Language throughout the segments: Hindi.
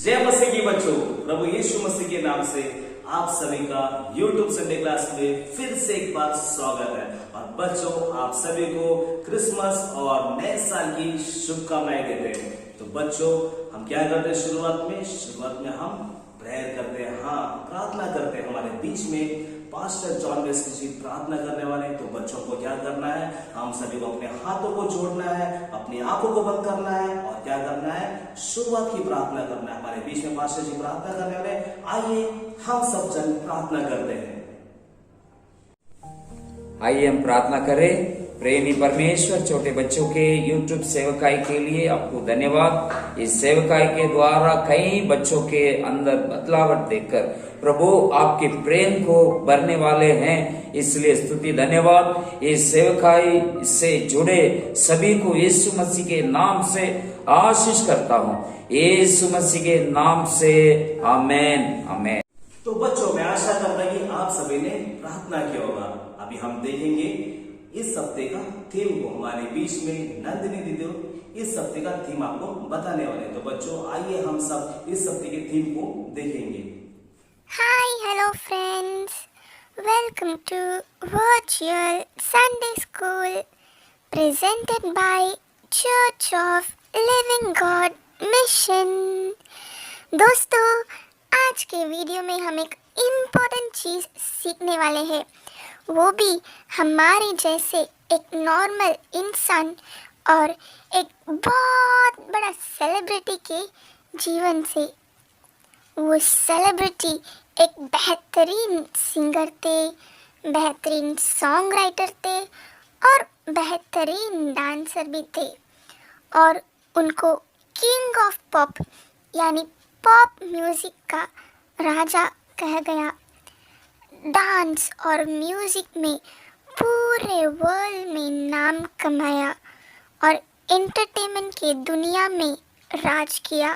जय मसीह की बच्चों, प्रभु यीशु मसीह के नाम से आप सभी का YouTube संडे क्लास में फिर से एक बार स्वागत है। और बच्चों, आप सभी को क्रिसमस और नए साल की शुभकामनाएं देते हैं। तो बच्चों, हम क्या करते हैं? शुरुआत में हम प्रेयर करते हैं, हाँ प्रार्थना करते हैं। हमारे बीच में पास्टर जॉन वेस्ली जी प्रार्थना करने वाले हैं। तो बच्चों को क्या करना है? हम सभी को अपने हाथों को जोड़ना है, अपनी आंखों को बंद करना है और क्या करना है? शुरुआत की प्रार्थना करना है। हमारे बीच में पास्टर जी प्रार्थना करने वाले, आइए हम सब जन प्रार्थना करते हैं। आइए हम प्रार्थना करें। प्रेमी परमेश्वर, छोटे बच्चों के YouTube सेवकाई के लिए आपको धन्यवाद। इस सेवकाई के द्वारा कई बच्चों के अंदर बदलावट देखकर प्रभु आपके प्रेम को भरने वाले हैं, इसलिए स्तुति धन्यवाद। इस सेवकाई से जुड़े सभी को यीशु मसीह के नाम से आशीष करता हूँ, यीशु मसीह के नाम से, आमेन आमेन। तो बच्चों, मैं आशा करता हूं कि आप सभी ने प्रार्थना किया होगा। अभी हम देखेंगे इस हफ्ते का थीम को। हमारे बीच में नंदिनी दीदी इस हफ्ते का थीम आपको बताने वाले हैं। तो बच्चों, आइए हम सब इस हफ्ते के थीम को देखेंगे। Hi, hello friends. Welcome to Virtual Sunday School presented by Church of Living God Mission. दोस्तों, आज के वीडियो में हम एक इम्पोर्टेंट चीज़ सीखने वाले हैं, वो भी हमारे जैसे एक नॉर्मल इंसान और एक बहुत बड़ा सेलिब्रिटी के जीवन से। वो सेलिब्रिटी एक बेहतरीन सिंगर थे, बेहतरीन सॉन्ग राइटर थे और बेहतरीन डांसर भी थे। और उनको किंग ऑफ पॉप यानी पॉप म्यूज़िक का राजा कहा गया। डांस और म्यूज़िक में पूरे वर्ल्ड में नाम कमाया और एंटरटेनमेंट की दुनिया में राज किया।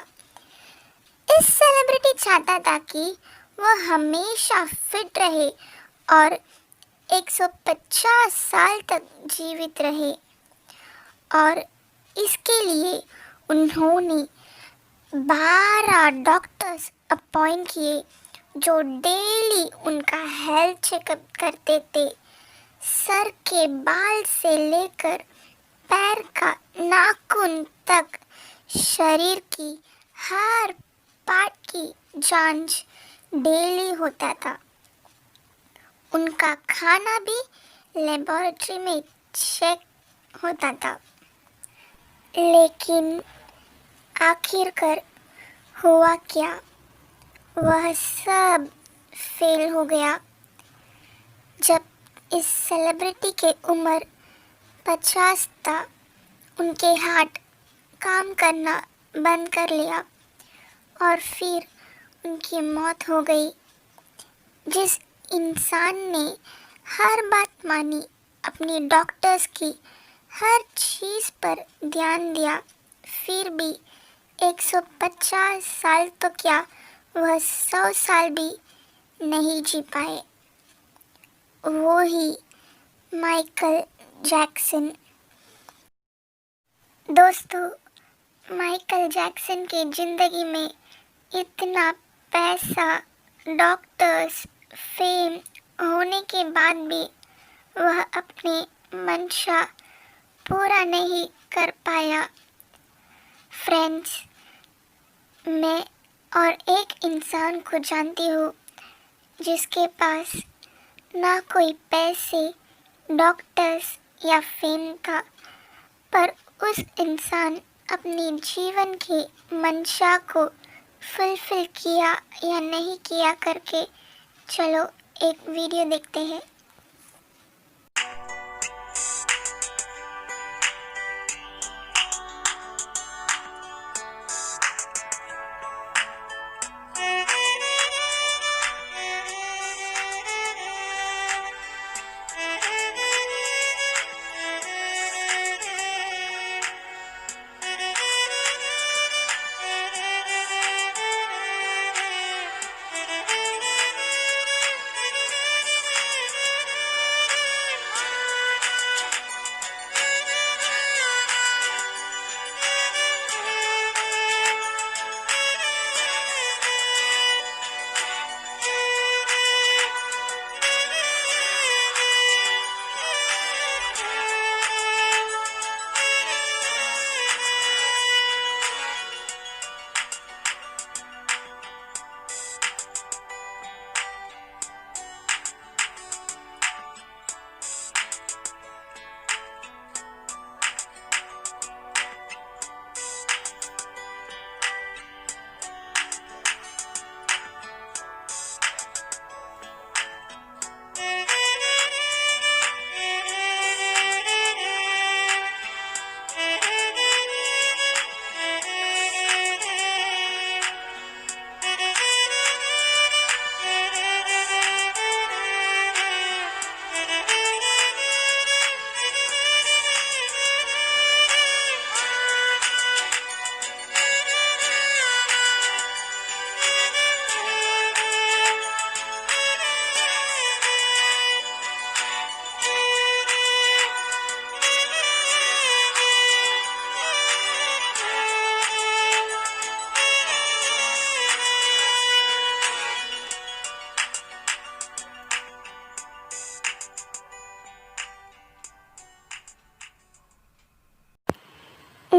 इस सेलिब्रिटी चाहता था कि वह हमेशा फिट रहे और 150 साल तक जीवित रहे, और इसके लिए उन्होंने 12 डॉक्टर्स अपॉइंट किए जो डेली उनका हेल्थ चेकअप करते थे। सर के बाल से लेकर पैर का नाखून तक शरीर की हर पार्ट की जांच डेली होता था। उनका खाना भी लेबोरेटरी में चेक होता था। लेकिन आखिरकार हुआ क्या? वह सब फेल हो गया। जब इस सेलिब्रिटी के उम्र 50 था, उनके हार्ट काम करना बंद कर लिया और फिर उनकी मौत हो गई। जिस इंसान ने हर बात मानी, अपनी डॉक्टर्स की हर चीज़ पर ध्यान दिया, फिर भी 150 साल तो क्या, वह 100 साल भी नहीं जी पाए। वो ही माइकल जैक्सन। दोस्तों, माइकल जैक्सन की ज़िंदगी में इतना पैसा, डॉक्टर्स, फेम होने के बाद भी वह अपनी मंशा पूरा नहीं कर पाया। फ्रेंड्स, मैं और एक इंसान को जानती हूँ जिसके पास ना कोई पैसे, डॉक्टर्स या फेम था, पर उस इंसान अपनी जीवन की मंशा को फुलफिल किया या नहीं किया करके। चलो एक वीडियो देखते हैं।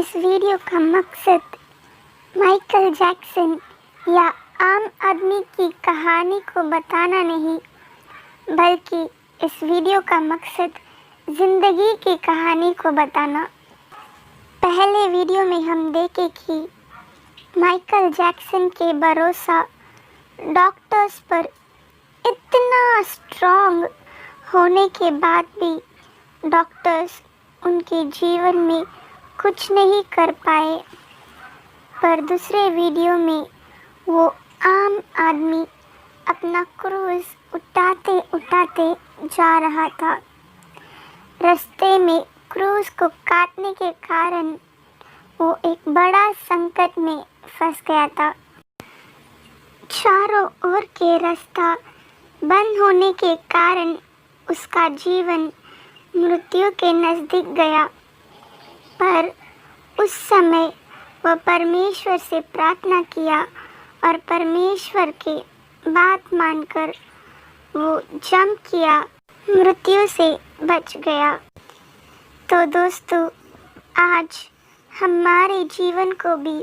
इस वीडियो का मकसद माइकल जैक्सन या आम आदमी की कहानी को बताना नहीं, बल्कि इस वीडियो का मकसद ज़िंदगी की कहानी को बताना। पहले वीडियो में हम देखे कि माइकल जैक्सन के भरोसा डॉक्टर्स पर इतना स्ट्रॉन्ग होने के बाद भी डॉक्टर्स उनके जीवन में कुछ नहीं कर पाए। पर दूसरे वीडियो में वो आम आदमी अपना क्रूज उठाते उठाते जा रहा था। रास्ते में क्रूज को काटने के कारण वो एक बड़ा संकट में फंस गया था। चारों ओर के रास्ता बंद होने के कारण उसका जीवन मृत्यु के नज़दीक गया। पर उस समय वह परमेश्वर से प्रार्थना किया और परमेश्वर की बात मानकर वो जंप किया, मृत्यु से बच गया। तो दोस्तों, आज हमारे जीवन को भी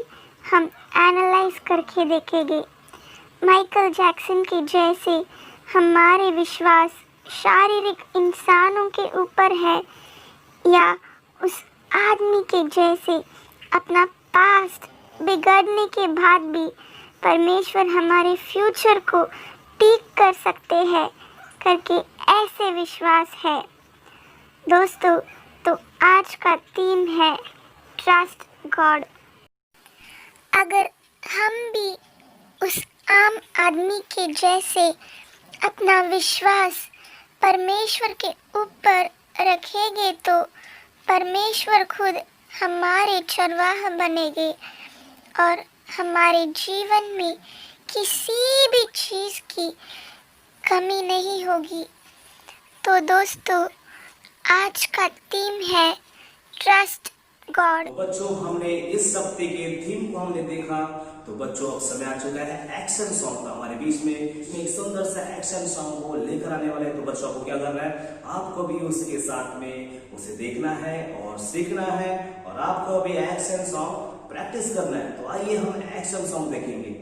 हम एनालाइज करके देखेंगे। माइकल जैक्सन के जैसे हमारे विश्वास शारीरिक इंसानों के ऊपर है या उस आदमी के जैसे अपना पास्ट बिगड़ने के बाद भी परमेश्वर हमारे फ्यूचर को ठीक कर सकते हैं करके ऐसे विश्वास है। दोस्तों, तो आज का थीम है ट्रस्ट गॉड। अगर हम भी उस आम आदमी के जैसे अपना विश्वास परमेश्वर के ऊपर रखेंगे तो परमेश्वर खुद हमारे चरवाहा बनेंगे और हमारे जीवन में किसी भी चीज़ की कमी नहीं होगी। तो दोस्तों, आज का थीम है ट्रस्ट गॉड। बच्चों, हमने इस हफ्ते के थीम को हमने देखा। तो बच्चों, अब समय आ चुका है एक्शन सॉन्ग का। हमारे बीच में एक सुंदर सा एक्शन सॉन्ग को लेकर आने वाले हैं। तो बच्चों को क्या करना है, आपको भी उसके साथ में उसे देखना है और सीखना है और आपको भी एक्शन सॉन्ग प्रैक्टिस करना है। तो आइए हम एक्शन सॉन्ग देखेंगे।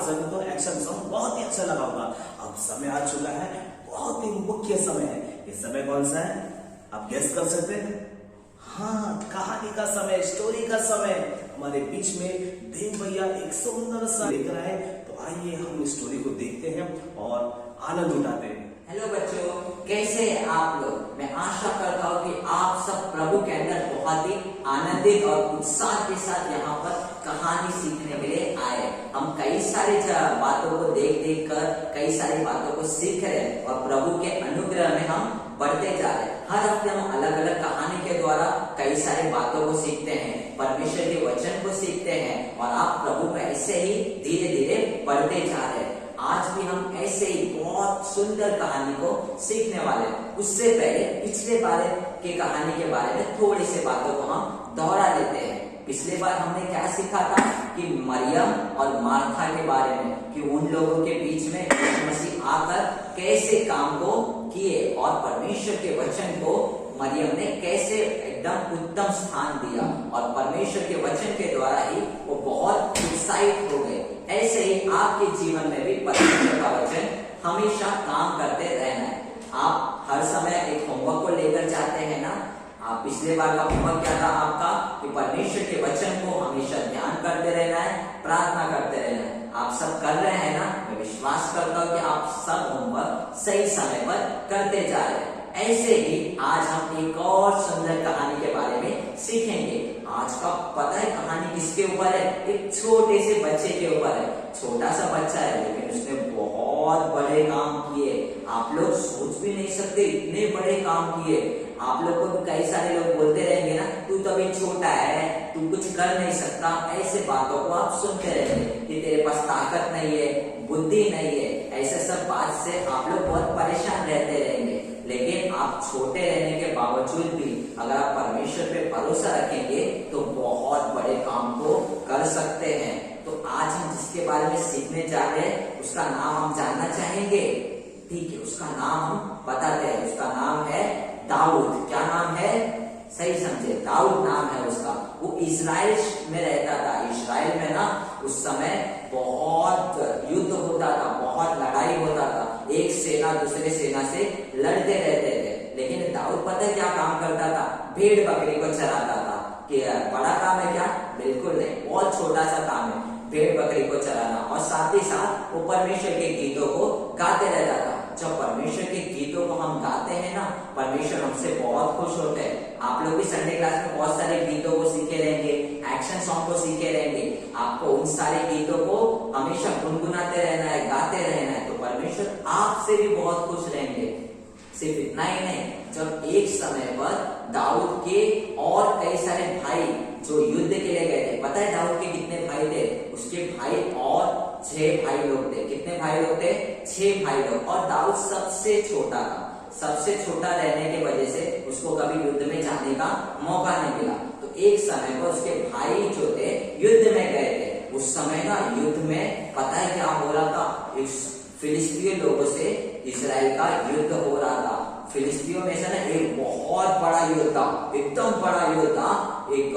सभी को एक्शन सॉन्ग बहुत ही अच्छा लगा होगा। अब समय आ चुका है, बहुत ही मुख्य समय है। ये समय कौन सा है, आप गेस कर सकते हैं? हाँ, कहानी का समय, स्टोरी का समय। हमारे बीच में देव भैया एक सुंदर सा लेकर आए, तो आइए हम इस स्टोरी को देखते हैं और आनंद उठाते हैं। हेलो बच्चों, कैसे हैं आप लोग? मैं आशा करता हूँ कि आप सब प्रभु के अंदर बहुत ही आनंदित और उत्साह के साथ यहाँ पर कहानी सीखने के लिए आए। हम कई सारी बातों को देख कर कई सारी बातों को सीख रहे हैं और प्रभु के अनुग्रह में हम बढ़ते जा रहे हैं। हर हफ्ते हम अलग अलग कहानी के द्वारा कई सारी बातों को सीखते हैं, परमेश्वर के वचन को सीखते हैं और आप प्रभु में ऐसे ही धीरे धीरे बढ़ते जा रहे हैं। आज भी हम ऐसे ही बहुत सुंदर कहानी को सीखने वाले हैं। उससे पहले पिछले बार की कहानी के बारे में थोड़ी सी बातों को हम दोहरा लेते हैं। पिछले बार हमने क्या सीखा था कि मरियम और मार्था के बारे में, कि उन लोगों के बीच में यीशु मसीह आकर कैसे काम को किए और परमेश्वर के वचन को मरियम ने कैसे एकदम उत्तम स्थान दिया और परमेश्वर के वचन के द्वारा ही वो बहुत उत्साहित हो गए। ऐसे ही आपके जीवन में भी परमेश्वर का वचन हमेशा काम करते रहना है। आप हर समय एक होमवर्क को लेकर जाते हैं ना। आप पिछले बार का होमवर्क क्या था आपका, कि परमेश्वर के वचन को हमेशा ध्यान करते रहना है, प्रार्थना करते रहना है। आप सब कर रहे हैं ना। मैं विश्वास करता हूँ कि आप सब होमवर्क सही समय पर करते जा रहे हैं। ऐसे ही आज हम एक और सुंदर कहानी के बारे में सीखेंगे। आज का पता है कहानी किसके ऊपर है? एक छोटे से बच्चे के ऊपर है। छोटा सा बच्चा है लेकिन उसने बहुत बड़े काम किए। आप लोग सोच भी नहीं सकते इतने बड़े काम किए। आप लोग को कई सारे लोग बोलते रहेंगे ना, तू तो अभी छोटा है, तू कुछ कर नहीं सकता। ऐसे बातों को आप सुनते रहेंगे कि तेरे पास ताकत नहीं है, बुद्धि नहीं है। ऐसे सब बात से आप लोग बहुत परेशान रहते रहेंगे। लेकिन आप छोटे रहने के बावजूद भी अगर आप परमेश्वर पे भरोसा रखेंगे तो बहुत बड़े काम को कर सकते हैं। तो आज हम जिसके बारे में सीखने जा रहे हैं उसका नाम हम जानना चाहेंगे। ठीक है, उसका नाम हम बताते हैं। उसका नाम है दाऊद। क्या नाम है? सही समझे, दाऊद नाम है उसका। वो इस्राएल में रहता था। इस्राएल में ना उस समय बहुत युद्ध होता था, बहुत लड़ाई होता था। एक सेना दूसरे सेना से लड़ते रहते थे। लेकिन दाऊद पता है क्या काम करता था? भेड़ बकरी को चराता था। कि बड़ा काम है क्या? बिल्कुल नहीं, बहुत छोटा सा काम है भेड़ बकरी को चराना। और साथ ही साथ वो परमेश्वर के गीतों को गाते रहता था। जब परमेश्वर के गीतों को हम गाते हैं ना, परमेश्वर हमसे बहुत खुश होते हैं। आप लोग भी संडे क्लास में बहुत सारे गीतों को सीखे रहेंगे, एक्शन सॉन्ग को सीखे रहेंगे। आपको उन सारे गीतों को हमेशा गुनगुनाते रहना है, गाते रहना है, तो परमेश्वर आपसे भी बहुत खुश रहेंगे। सिर्फ इतना ही नहीं, जब एक समय पर दाऊद के और कई सारे भाई जो युद्ध के लिए गए थे, पता है दाऊद के कितने भाई थे? उसके भाई और 6 भाई लोग थे। कितने भाई लोग थे? 6 भाई लोग। और दाऊद सबसे छोटा था। सबसे छोटा रहने की वजह से उसको कभी युद्ध में जाने का मौका नहीं मिला। तो एक समय पर उसके भाई जो थे युद्ध में गए थे। उस समय ना युद्ध में पता है क्या हो रहा था? फिलिस्तीय लोगों से इजराइल का युद्ध हो रहा था। फिलिस्तीयों में से ना एक बहुत बड़ा युद्ध था, एकदम बड़ा युद्ध था। एक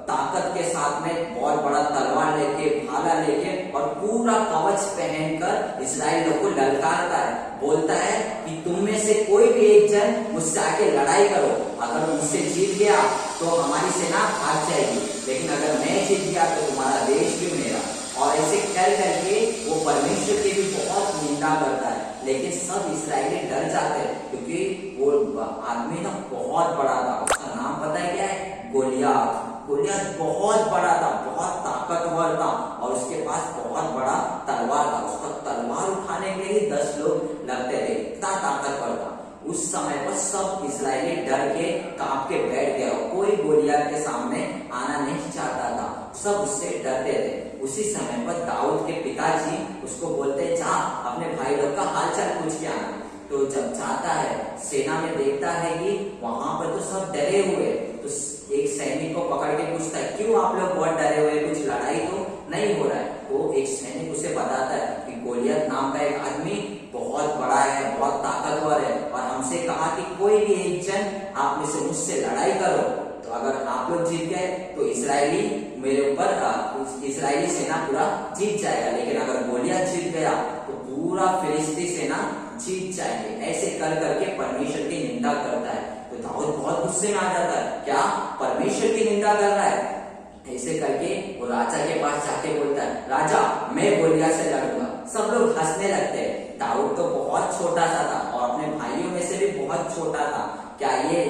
ताकत के साथ में बहुत बड़ा तलवार लेके, भाला लेके और पूरा कवच पहनकर इजराइल लोग को ललकारता है। बोलता है कि तुम में से कोई भी एक जन मुझसे आके लड़ाई करो। अगर मुझसे जीत गया तो हमारी सेना भाग जाएगी, लेकिन अगर मैं जीत गया तो तुम्हारा देश भी मेरा। और ऐसे कर करके वो परमेश्वर की भी बहुत निंदा करता है। लेकिन सब इस्राएली डर जाते हैं क्योंकि वो आदमी ना बहुत बड़ा था। उसका नाम पता है क्या है? गोलियत। गोलियत बहुत बड़ा था, बहुत ताकतवर था और उसके पास बहुत बड़ा तलवार था। उसका तलवार उठाने के लिए 10 लोग लगते थे, इतना ताकतवर था। उस समय पर सब इस्राएली डर के कांप के बैठ गया। कोई गोलियत के सामने आना नहीं चाहता था, सब उससे डरते थे। उसी समय पर दाऊद के पिताजी उसको बोलते हैं, जा अपने भाई लोग का हालचाल पूछ के आना। तो जब जाता है, सेना में देखता है कि वहां पर तो सब डरे हुए। तो एक सैनिक को पकड़ के पूछता है, क्यों आप लोग बहुत डरे हुए, कुछ लड़ाई तो नहीं हो रहा है? तो एक सैनिक उसे बताता है कि गोलियत नाम का एक आदमी बहुत बड़ा है, बहुत ताकतवर है और हमसे कहा कि कोई भी एक जन आप में से मुझसे लड़ाई करो। तो तो अगर आप लोग जीत गए तो इसराइली मेरे ऊपर इसराइली सेना पूरा जीत जाएगा, लेकिन अगर गोलियत जीत गया तो पूरा फिलिस्ती सेना जीत जाएंगे। ऐसे कर करके परमेश्वर की निंदा करता है। तो दाऊद बहुत गुस्से में आ जाता है, क्या परमेश्वर की निंदा कर रहा है? ऐसे करके वो राजा के पास जाके बोलता है, राजा मैं गोलियत से लड़ूंगा। सब लोग हंसने लगते हैं। दाऊद तो बहुत छोटा सा था और अपने भाइयों में से भी बहुत छोटा था, क्या ये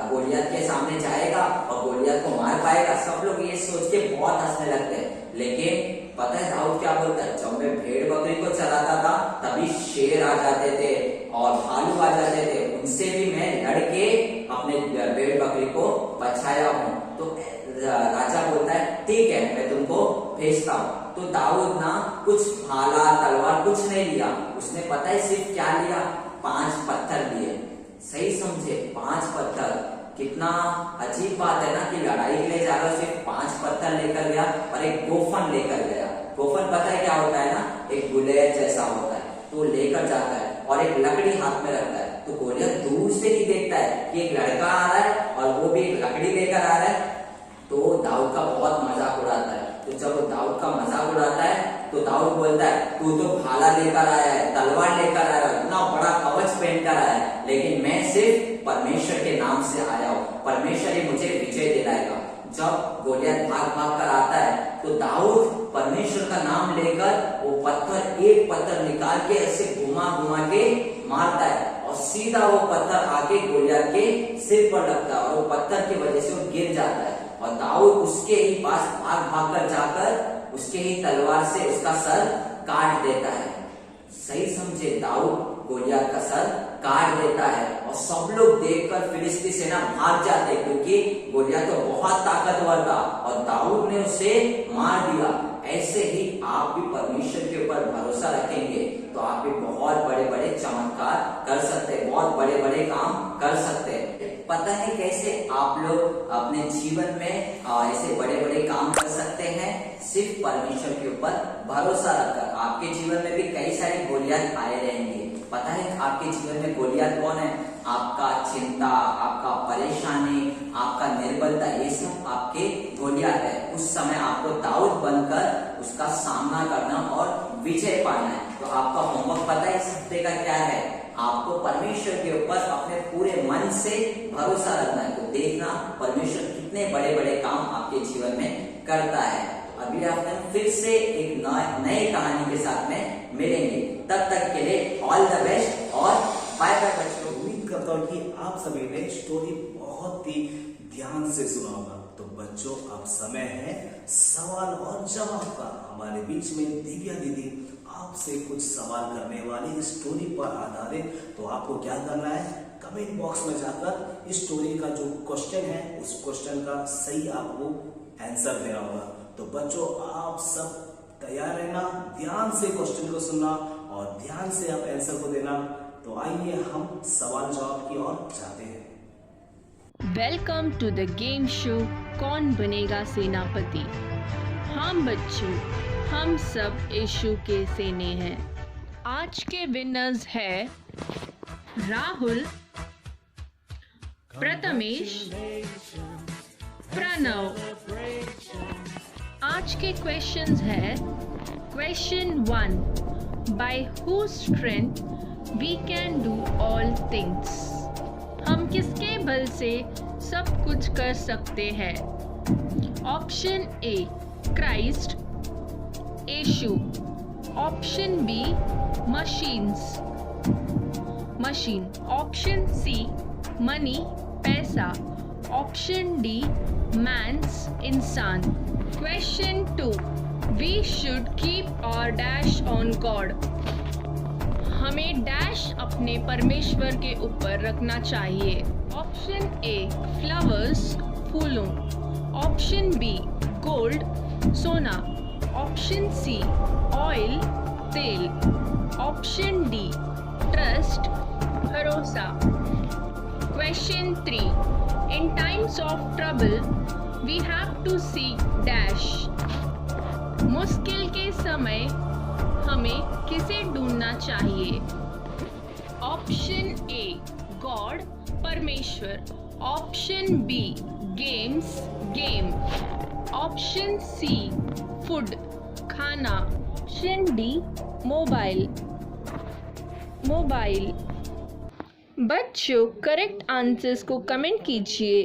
गोलियत के सामने जाएगा और गोलियत को मार पाएगा? सब लोग ये सोच के बहुत हंसने लगते हैं। लेकिन पता है दाऊद क्या बोलता है, जब मैं भेड़ बकरी को चलाता था तभी शेर आ जाते थे और भालू आ जाते थे, उनसे भी मैं लड़के अपने भेड़ बकरी को बचाया हूँ। तो राजा बोलता है ठीक है, मैं तुमको भेजता हूँ। तो दाऊद ना कुछ भाला तलवार कुछ नहीं लिया, उसने पता है सिर्फ क्या लिया, 5 पत्थर लिए। सही समझे, 5 पत्थर। कितना अजीब बात है ना कि लड़ाई के लिए जा रहा है, सिर्फ 5 पत्थर लेकर गया और एक गोफन लेकर गया। गोफन पता है क्या होता है ना, एक गुलेर जैसा होता है, तो लेकर जाता है और एक लकड़ी हाथ में रखता है। तो गोलियत दूर से ही देखता है कि एक लड़का आ रहा है और वो भी एक लकड़ी लेकर आ रहा है, तो दाऊद का बहुत मजाक उड़ाता है। तो जब वो दाऊद का मजाक उड़ाता है तो दाऊद बोलता है, तू तो भाला लेकर आया है, तलवार लेकर आया है, इतना बड़ा कवच पहन कर आया है, लेकिन मैं सिर्फ परमेश्वर के नाम से आया हूँ, परमेश्वर ही मुझे विजय दिलाएगा। जब गोलियत भाग भाग कर आता है तो दाऊद परमेश्वर का नाम लेकर वो पत्थर, एक पत्थर निकाल के ऐसे घुमा घुमा के मारता है और सीधा वो पत्थर आके गोलियत के सिर पर लगता है और वो पत्थर की वजह से वो गिर जाता है। और दाऊद उसके ही पास भाग भाग कर जाकर उसके ही तलवार से उसका सर काट देता है। सही समझे, दाऊद गोलियत का सर काट देता है और सब लोग देखकर फिलिस्ती सेना भाग जाते, क्योंकि गोलियत तो बहुत ताकतवर था और दाऊद ने उसे मार दिया। ऐसे ही आप भी परमेश्वर के ऊपर भरोसा रखेंगे तो आप भी बहुत बड़े बड़े चमत्कार कर सकते हैं, बहुत बड़े बड़े काम कर सकते हैं। पता है कैसे आप लोग अपने जीवन में ऐसे बड़े बड़े काम कर सकते हैं? सिर्फ परमेश्वर के ऊपर भरोसा रखकर। आपके जीवन में भी कई सारी गोलियत आए रहेंगे। पता है आपके जीवन में गोलियत कौन है? आपका चिंता, आपका परेशानी, आपका निर्बलता, ये सब आपके गोलियत है। उस समय आपको दाऊद बनकर उसका सामना करना और विजय पाना है। तो आपका होमवर्क पता है इस हफ्ते का क्या है? आपको परमेश्वर के ऊपर अपने पूरे मन से भरोसा रखना है। तो देखना परमेश्वर कितने बड़े बड़े काम आपके जीवन में करता है। अगले हफ्ते में फिर से एक नए कहानी के साथ में मिलेंगे। तब तक के लिए ऑल द बेस्ट और बाय बाय बच्चों। उम्मीद करता हूँ कि आप सभी ने स्टोरी बहुत ही ध्यान से सुना होगा। तो बच्चों अब समय है सवाल और जवाब का। हमारे बीच में दिव्या दीदी आपसे कुछ सवाल करने वाली इस स्टोरी पर आधारित। तो आपको क्या करना है, कमेंट बॉक्स में जाकर इस स्टोरी का जो क्वेश्चन है उस क्वेश्चन का सही आपको आंसर देना होगा। तो बच्चों आप सब तैयार रहना, ध्यान से क्वेश्चन को सुनना और ध्यान से आप आंसर को देना। तो आइए हम सवाल जवाब की ओर जाते हैं। Welcome to the game show Kaun Banega सेनापति। हाँ बच्चों, हम सब यीशु के सेने हैं। आज के विनर्स है राहुल, प्रथमेश, प्रणव। आज के क्वेश्चंस है question 1, by whose strength we can do all things. हम किसके बल से सब कुछ कर सकते हैं? ऑप्शन ए क्राइस्ट, यीशु। Option B machine. Option C money, पैसा। ऑप्शन डी मैन्स, इंसान। Question 2, we should keep our dash on God. हमें डैश अपने परमेश्वर के ऊपर रखना चाहिए। ऑप्शन ए फ्लावर्स, फूलों। ऑप्शन बी गोल्ड, सोना। ऑप्शन सी ऑयल, तेल। ऑप्शन डी ट्रस्ट, भरोसा। Question 3, in times of trouble we have to seek dash. मुश्किल के समय हमें किसे ढूंढना चाहिए? ऑप्शन ए गॉड, परमेश्वर। Option B games game, option C food खाना, ऑप्शन डी मोबाइल मोबाइल। बच्चों करेक्ट आंसर्स को कमेंट कीजिए।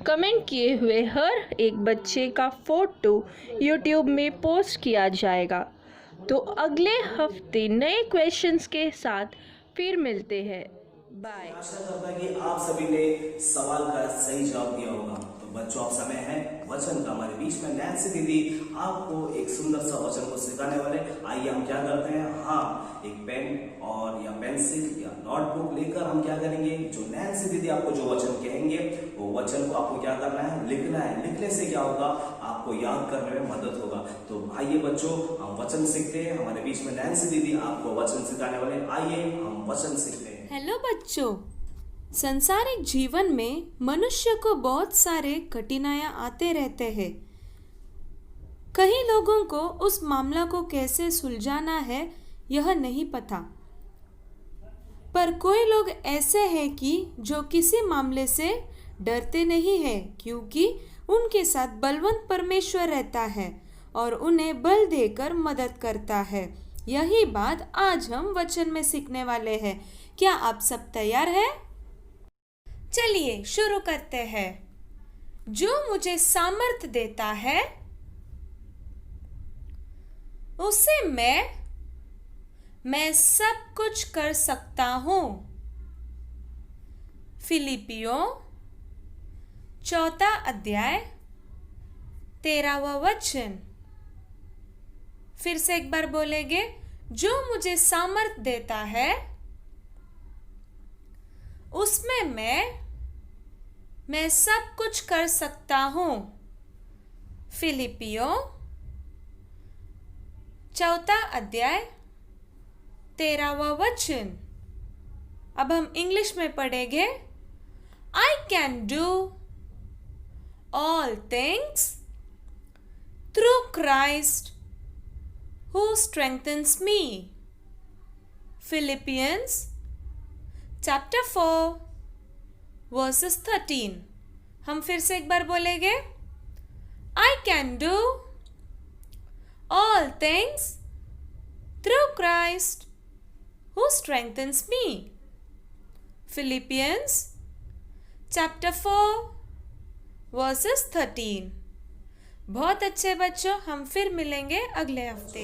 कमेंट किए हुए हर एक बच्चे का फोटो यूट्यूब में पोस्ट किया जाएगा। तो अगले हफ्ते नए क्वेश्चंस के साथ फिर मिलते हैं। बाय। आशा करता है कि आप सभी ने सवाल का सही जवाब दिया होगा। तो बच्चों अब समय है वचन का। हमारे बीच में नैन्सी दीदी आपको एक सुंदर सा वचन को सिखाने वाले। आइए हम क्या करते हैं, हाँ एक पेन और या पेंसिल या नोटबुक लेकर हम क्या करेंगे, जो नैन्सी दीदी आपको जो वचन कहेंगे वो वचन को आपको क्या करना है, लिखना है। लिखने से क्या होगा, आपको याद करने में मदद होगा। तो आइए बच्चों हम वचन सीखते हैं। हमारे बीच में नैन्सी दीदी आपको वचन सिखाने वाले। आइए हम वचन सीखते हैं। हेलो बच्चों, संसारिक जीवन में मनुष्य को बहुत सारे कठिनाइयाँ आते रहते हैं। कई लोगों को उस मामला को कैसे सुलझाना है यह नहीं पता, पर कोई लोग ऐसे हैं कि जो किसी मामले से डरते नहीं हैं, क्योंकि उनके साथ बलवंत परमेश्वर रहता है और उन्हें बल देकर मदद करता है। यही बात आज हम वचन में सीखने वाले हैं। क्या आप सब तैयार हैं? चलिए शुरू करते हैं। जो मुझे सामर्थ देता है उसे मैं सब कुछ कर सकता हूं। फिलिपियों 4 अध्याय 13वां वचन। फिर से एक बार बोलेंगे, जो मुझे सामर्थ देता है उसमें मैं सब कुछ कर सकता हूं। फिलिपियों 4 अध्याय 13वां वचन। अब हम इंग्लिश में पढ़ेंगे। I can do all things through Christ who strengthens me. Philippians chapter 4 verses 13। हम फिर से एक बार बोलेंगे। I can do all things through Christ who strengthens me. Philippians chapter 4 verses 13। बहुत अच्छे बच्चों, हम फिर मिलेंगे अगले हफ्ते।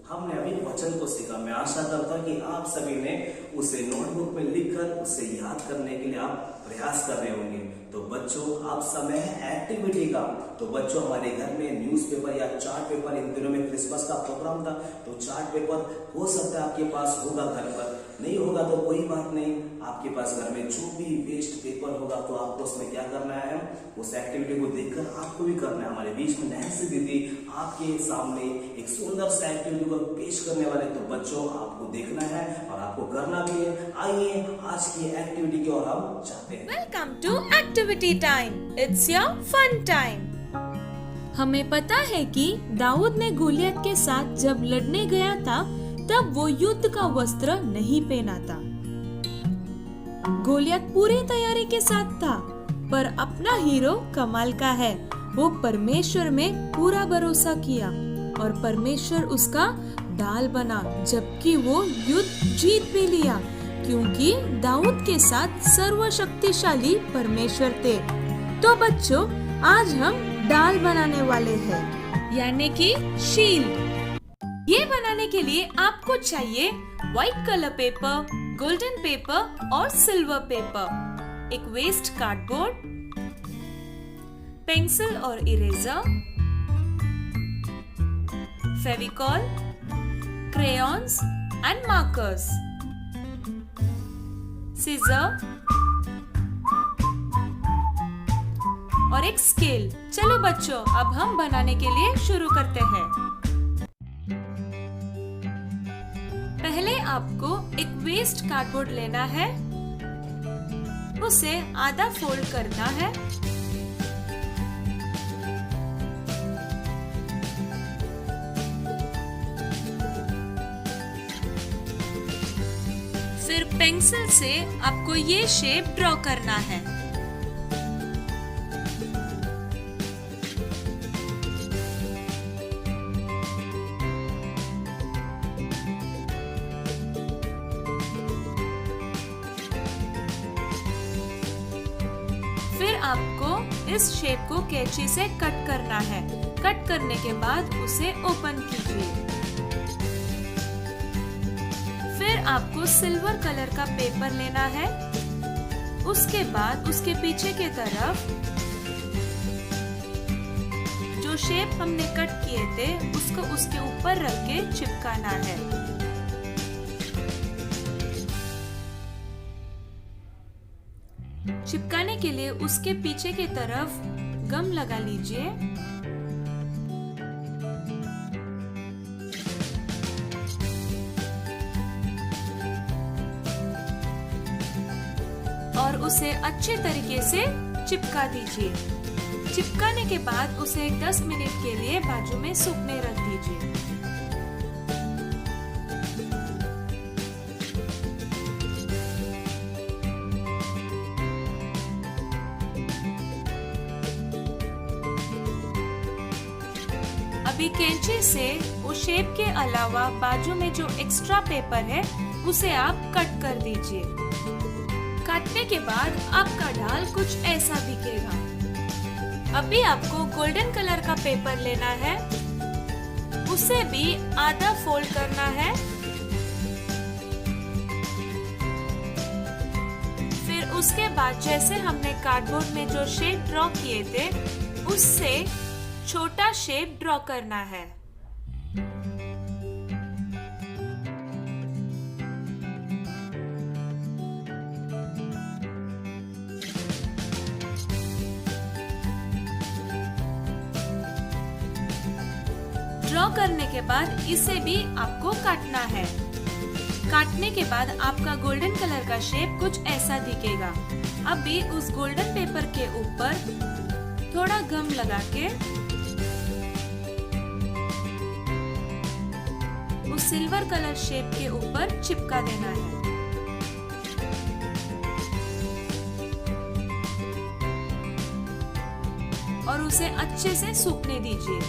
हमने अभी वचन को सीखा। मैं आशा करता हूँ कि आप सभी ने उसे नोटबुक में लिखकर उसे याद करने के लिए आप प्रयास कर रहे होंगे। तो बच्चों अब समय है एक्टिविटी का। तो बच्चों हमारे घर में न्यूज़पेपर या चार्ट पेपर, इन दिनों में क्रिसमस का प्रोग्राम था, तो चार्ट पेपर हो सकता है आपके पास होगा घर पर, नहीं होगा तो कोई बात नहीं। आपके पास घर में जो भी वेस्ट पेपर होगा तो आपको उसमें क्या करना है, उस एक्टिविटी को देखकर आपको भी करना है। हमारे बीच में नैन्सी दीदी आपके सामने एक सुंदर सा एक्टिविटी को पेश करने वाले। तो बच्चों आपको देखना है और आपको करना भी है। आइए आज की एक्टिविटी की ओर हम जाते हैं। Welcome to activity time. It's your fun time. हमें पता है कि दाऊद ने गोलियत के साथ जब लड़ने गया था तब वो युद्ध का वस्त्र नहीं पहना था। गोलियत पूरी तैयारी के साथ था, पर अपना हीरो कमाल का है। वो परमेश्वर में पूरा भरोसा किया और परमेश्वर उसका ढाल बना, जबकि वो युद्ध जीत भी लिया, क्योंकि दाऊद के साथ सर्वशक्तिशाली परमेश्वर थे। तो बच्चों आज हम ढाल बनाने वाले हैं, यानी कि शील्ड। ये बनाने के लिए आपको चाहिए white colour paper, golden paper और सिल्वर पेपर, एक वेस्ट कार्डबोर्ड, पेंसिल और eraser, Fevicol, crayons and markers, scissor और एक स्केल। चलो बच्चों अब हम बनाने के लिए शुरू करते हैं। पहले आपको एक वेस्ट कार्डबोर्ड लेना है, उसे आधा फोल्ड करना है, फिर पेंसिल से आपको ये शेप ड्रॉ करना है। फिर आपको इस शेप को कैंची से कट करना है। कट करने के बाद उसे ओपन कीजिए। फिर आपको सिल्वर कलर का पेपर लेना है। उसके बाद उसके पीछे के तरफ जो शेप हमने कट किए थे उसको उसके ऊपर रख के चिपकाना है। चिपकाने के लिए उसके पीछे की तरफ गम लगा लीजिए। और उसे अच्छे तरीके से चिपका दीजिए। चिपकाने के बाद उसे 10 मिनट के लिए बाजू में सूखने रख दीजिए। अभी कैंची से वो शेप के अलावा बाजू में जो एक्स्ट्रा पेपर है उसे आप कट कर दीजिए। काटने के बाद आपका ढाल कुछ ऐसा दिखेगा। अभी आपको गोल्डन कलर का पेपर लेना है। उसे भी आधा फोल्ड करना है। फिर उसके बाद जैसे हमने कार्डबोर्ड में जो शेप ड्रॉ किए थे उससे छोटा शेप ड्रॉ करना है। ड्रॉ करने के बाद इसे भी आपको काटना है। काटने के बाद आपका गोल्डन कलर का शेप कुछ ऐसा दिखेगा। अभी उस गोल्डन पेपर के ऊपर थोड़ा गम लगा के उस सिल्वर कलर शेप के ऊपर चिपका देना है। और उसे अच्छे से सूखने दीजिए।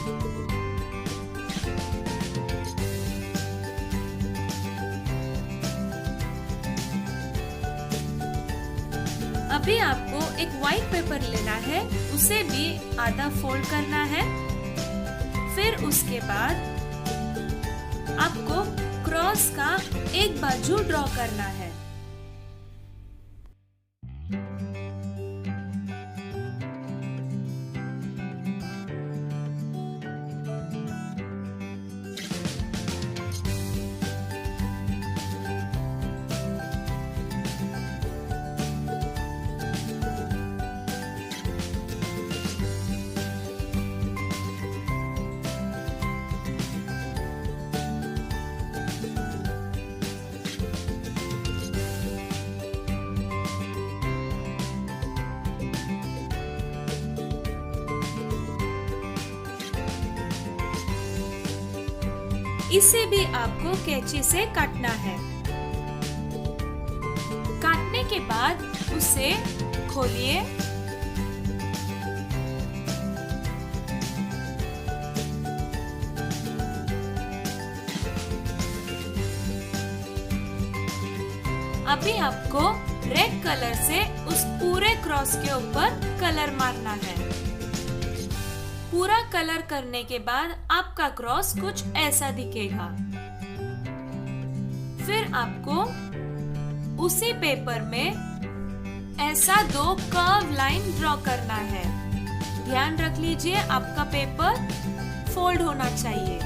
अभी आपको एक व्हाइट पेपर लेना है। उसे भी आधा फोल्ड करना है। फिर उसके बाद आपको क्रॉस का एक बाजू ड्रॉ करना है। इसे भी आपको कैंची से काटना है। काटने के बाद उसे खोलिए। अभी आपको रेड कलर से उस पूरे क्रॉस के ऊपर कलर मारना है। पूरा कलर करने के बाद आपका क्रॉस कुछ ऐसा दिखेगा। फिर आपको उसी पेपर में ऐसा 2 कर्व लाइन ड्रॉ करना है। ध्यान रख लीजिए आपका पेपर फोल्ड होना चाहिए।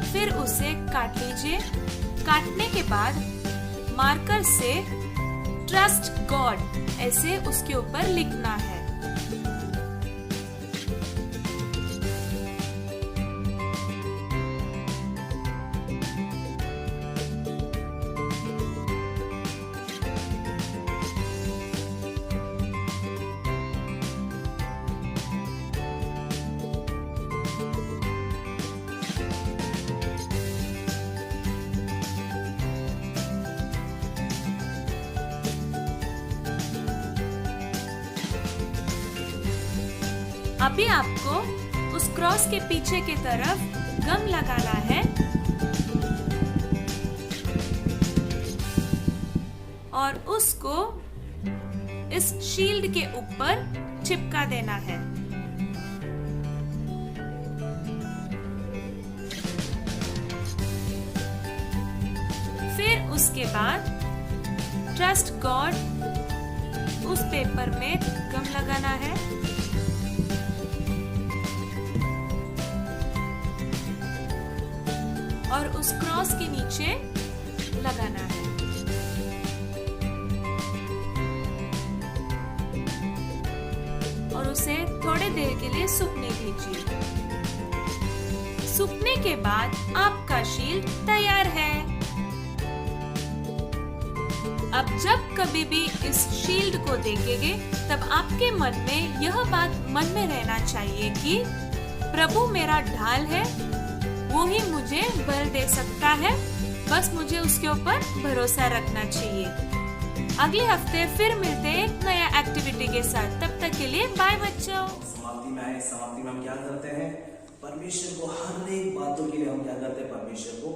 फिर उसे काट लीजिए। काटने के बाद मार्कर से ट्रस्ट गॉड ऐसे उसके ऊपर लिखना है। अभी आपको उस क्रॉस के पीछे की तरफ गम लगाना है और उसको इस शील्ड के ऊपर चिपका देना है। फिर उसके बाद ट्रस्ट गॉड उस पेपर में गम लगाना है और उस क्रॉस के नीचे लगाना है। और उसे थोड़े देर के लिए सूखने दीजिए। सूखने के बाद आपका शील्ड तैयार है। अब जब कभी भी इस शील्ड को देखेंगे तब आपके मन में यह बात मन में रहना चाहिए कि प्रभु मेरा ढाल है, वो ही मुझे बल दे सकता है, बस मुझे उसके ऊपर भरोसा रखना चाहिए। अगले हफ्ते फिर मिलते हैं एक नया एक्टिविटी के साथ। तब तक के लिए बाय बच्चों। समाप्ति में आए, समाप्ति में हम क्या करते हैं? परमेश्वर को हर एक बातों के लिए हम क्या करते हैं? परमेश्वर को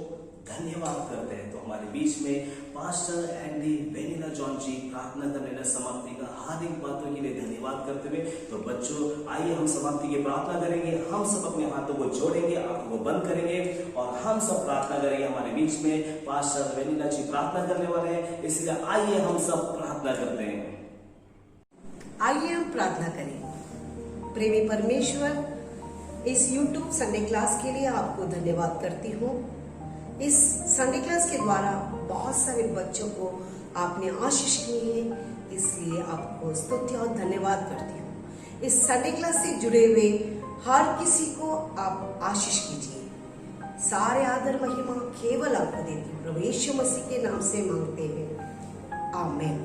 धन्यवाद करते हैं। तो हमारे बीच में पास्टर एंडी वेनिला जॉन जी प्रार्थना करने लगे समाप्ति का हर एक बातों के लिए धन्यवाद करते हुए। तो बच्चों आइए हम समाप्ति की प्रार्थना करेंगे। हम सब अपने हाथों को जोड़ेंगे, आंखों को बंद करेंगे और हम सब प्रार्थना करेंगे। हमारे बीच में पास्टर वेनिला जी प्रार्थना करने वाले हैं, इसलिए आइए हम सब प्रार्थना करते हैं। आइए हम प्रार्थना करें। प्रेमी परमेश्वर, इस YouTube संडे क्लास के लिए आपको धन्यवाद करती हूँ। इस संडे क्लास के द्वारा बहुत सारे बच्चों को आपने आशीष की है, इसलिए आपको स्तुति और धन्यवाद करती हूँ। इस संडे क्लास से जुड़े हुए हर किसी को आप आशीष कीजिए। सारे आदर महिमा केवल आपको देती हूँ, प्रभु यीशु मसीह के नाम से मांगते हैं, आमीन।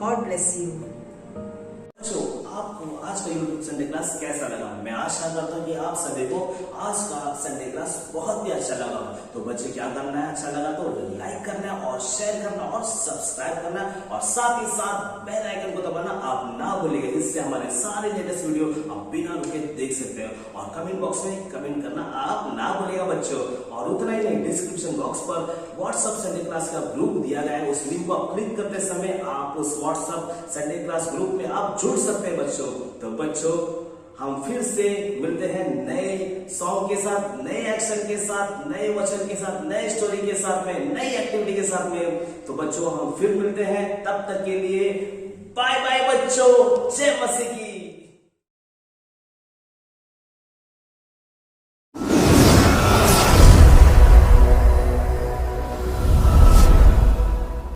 God bless you. आपको आज का यूट्यूब संडे क्लास कैसा लगा? मैं आशा करता हूँ कि आप सभी को आज का संडे क्लास बहुत ही अच्छा लगा। तो बच्चे क्या करना है? अच्छा लगा तो लाइक करना है और शेयर करना और सब्सक्राइब करना और साथ ही साथ बेल आइकन को दबाना आप ना भूलिएगा। इससे हमारे सारे लेटेस्ट वीडियो आप बिना रुके देख सकते हो। और कमेंट बॉक्स में कमेंट करना आप ना भूलिएगा बच्चों। और उतना ही नहीं, डिस्क्रिप्शन बॉक्स पर व्हाट्सएप संडे क्लास का ग्रुप दिया गया है, उस लिंक को आप क्लिक करते समय आप उस व्हाट्सएप संडे क्लास ग्रुप में आप जुड़ सकते हैं बच्चों। तो बच्चों हम फिर से मिलते हैं नए सॉन्ग के साथ, नए एक्शन के साथ, नए वचन के साथ, नए स्टोरी के साथ में, नई एक्टिविटी के साथ में। तो बच्चों हम फिर मिलते हैं, तब तक के लिए बाय बाय बच्चों। जय मसीह की।